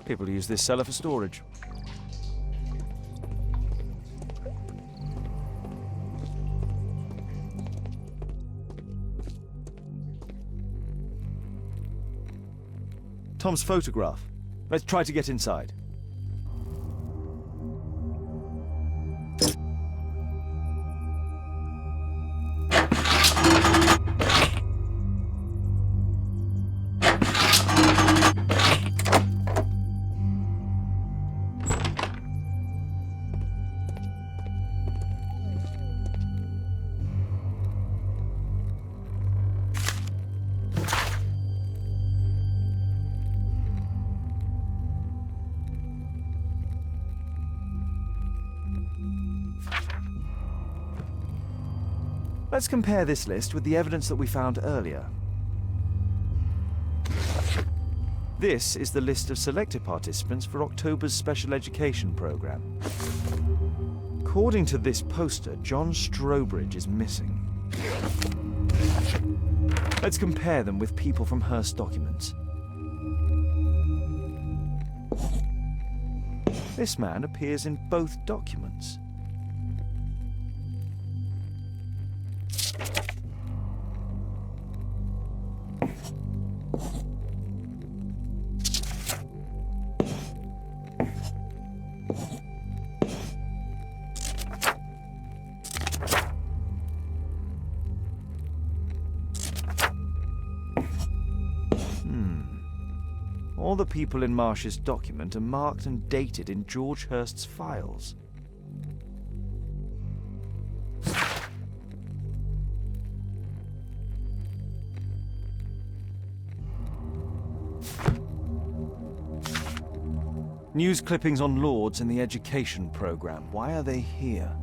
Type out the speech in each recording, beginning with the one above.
People use this cellar for storage. Tom's photograph. Let's try to get inside. Let's compare this list with the evidence that we found earlier. This is the list of selected participants for October's special education program. According to this poster, John Strobridge is missing. Let's compare them with people from Hearst documents. This man appears in both documents. All the people in Marsh's document are marked and dated in George Hurst's files. News clippings on Lords in the education program. Why are they here?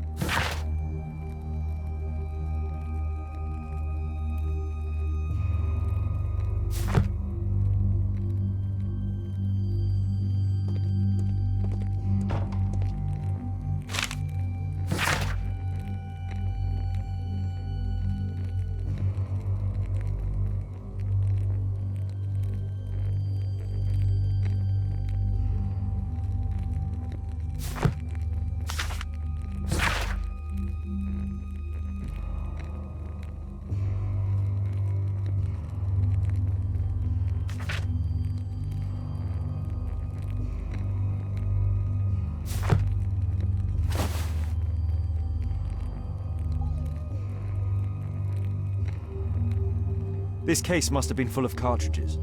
This case must have been full of cartridges.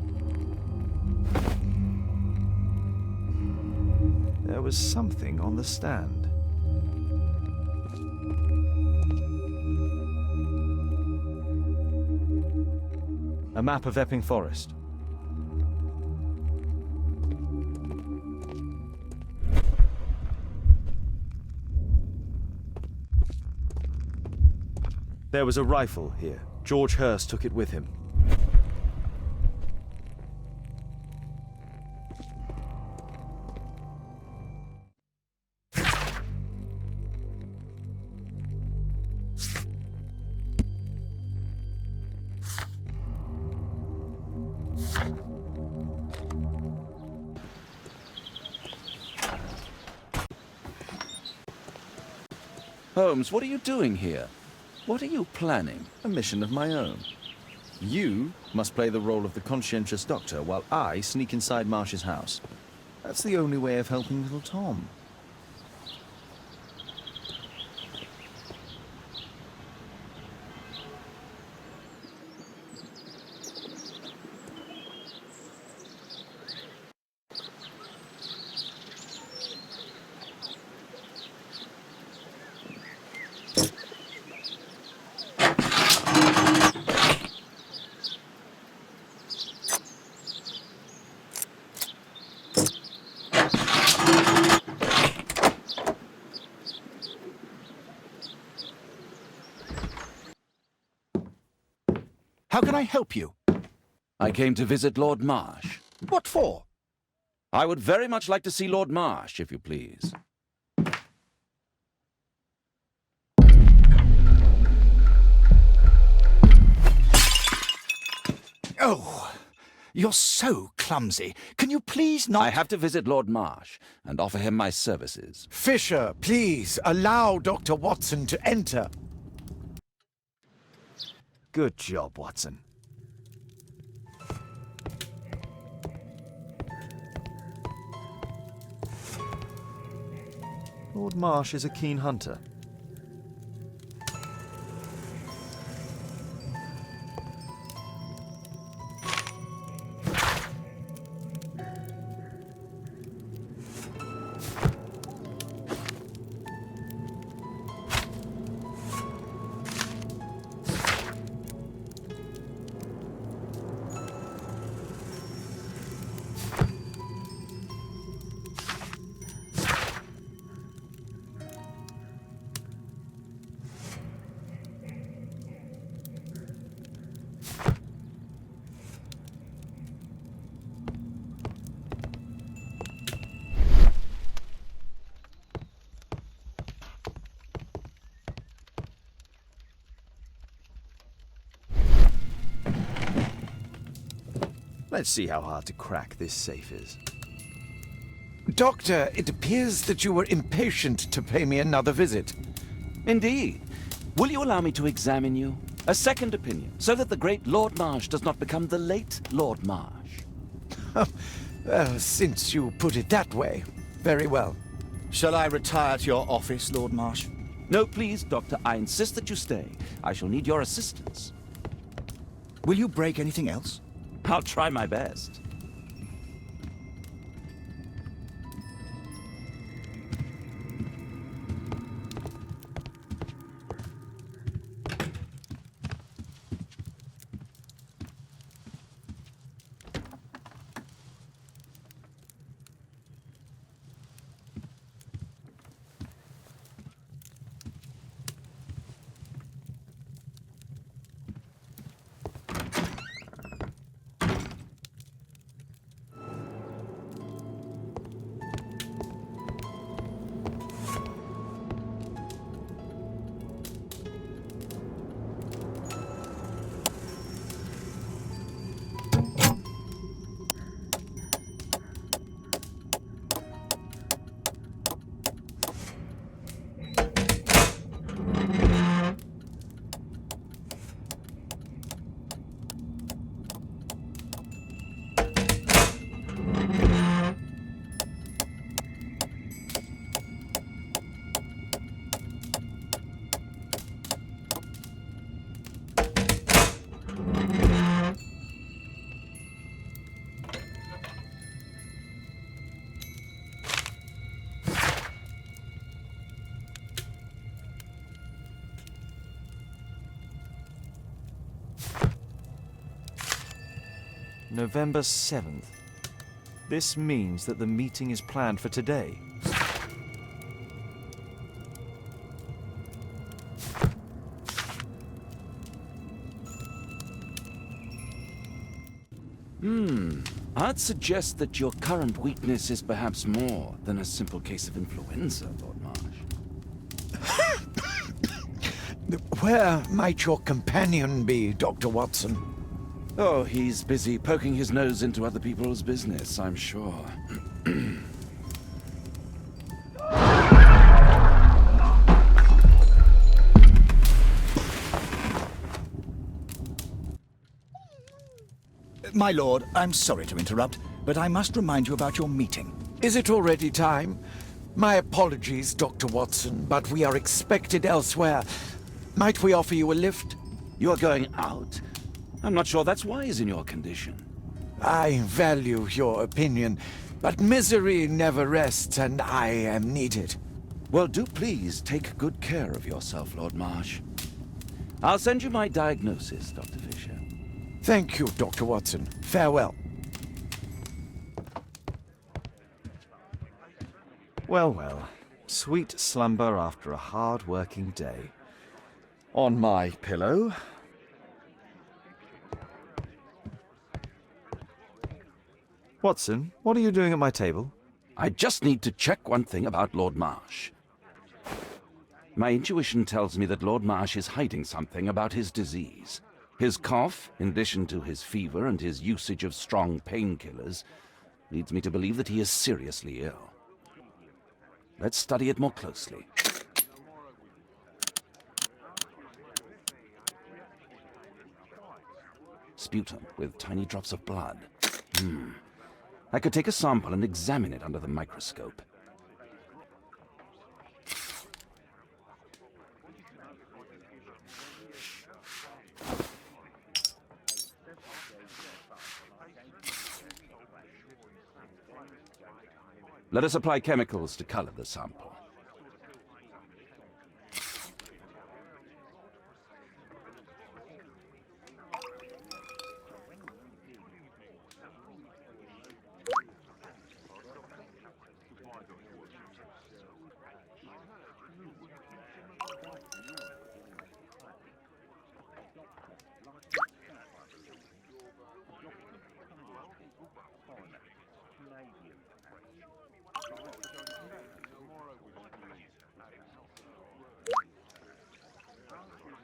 There was something on the stand. A map of Epping Forest. There was a rifle here. George Hurst took it with him. Holmes, what are you doing here? What are you planning? A mission of my own. You must play the role of the conscientious doctor while I sneak inside Marsh's house. That's the only way of helping little Tom. How can I help you? I came to visit Lord Marsh. What for? I would very much like to see Lord Marsh, if you please. Oh, You're so clumsy. Can you please not... I have to visit Lord Marsh and offer him my services. Fisher, please, allow Dr. Watson to enter. Good job, Watson. Lord Marsh is a keen hunter. Let's see how hard to crack this safe is. Doctor, it appears that you were impatient to pay me another visit. Indeed. Will you allow me to examine you? A second opinion, so that the great Lord Marsh does not become the late Lord Marsh. Well, since you put it that way, very well. Shall I retire to your office, Lord Marsh? No, please, Doctor. I insist that you stay. I shall need your assistance. Will you break anything else? I'll try my best. November 7th. This means that the meeting is planned for today. I'd suggest that your current weakness is perhaps more than a simple case of influenza, Lord Marsh. Where might your companion be, Dr. Watson? Oh, he's busy poking his nose into other people's business, I'm sure. My lord, I'm sorry to interrupt, but I must remind you about your meeting. Is it already time? My apologies, Dr. Watson, but we are expected elsewhere. Might we offer you a lift? You're going out? I'm not sure that's wise in your condition. I value your opinion, but misery never rests, and I am needed. Well, do please take good care of yourself, Lord Marsh. I'll send you my diagnosis, Dr. Fisher. Thank you, Dr. Watson. Farewell. Well, well. Sweet slumber after a hard-working day. On my pillow. Watson, what are you doing at my table? I just need to check one thing about Lord Marsh. My intuition tells me that Lord Marsh is hiding something about his disease. His cough, in addition to his fever and his usage of strong painkillers, leads me to believe that he is seriously ill. Let's study it more closely. Sputum with tiny drops of blood. I could take a sample and examine it under the microscope. Let us apply chemicals to color the sample.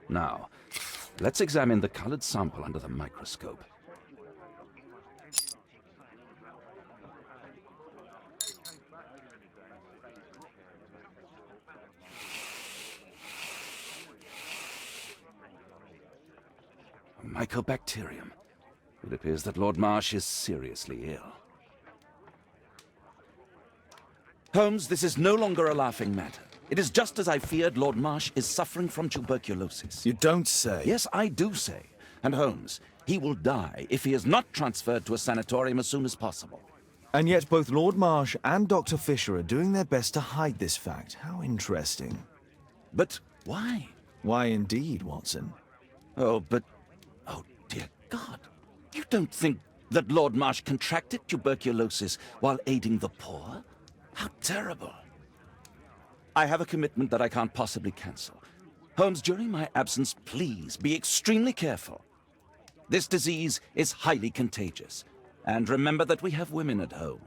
Now, let's examine the colored sample under the microscope. A mycobacterium. It appears that Lord Marsh is seriously ill. Holmes, this is no longer a laughing matter. It is just as I feared. Lord Marsh is suffering from tuberculosis. You don't say. Yes, I do say. And Holmes, he will die if he is not transferred to a sanatorium as soon as possible. And yet both Lord Marsh and Dr. Fisher are doing their best to hide this fact. How interesting. But why? Why indeed, Watson? Oh, dear God. You don't think that Lord Marsh contracted tuberculosis while aiding the poor? How terrible. I have a commitment that I can't possibly cancel. Holmes, during my absence, please be extremely careful. This disease is highly contagious. And remember that we have women at home.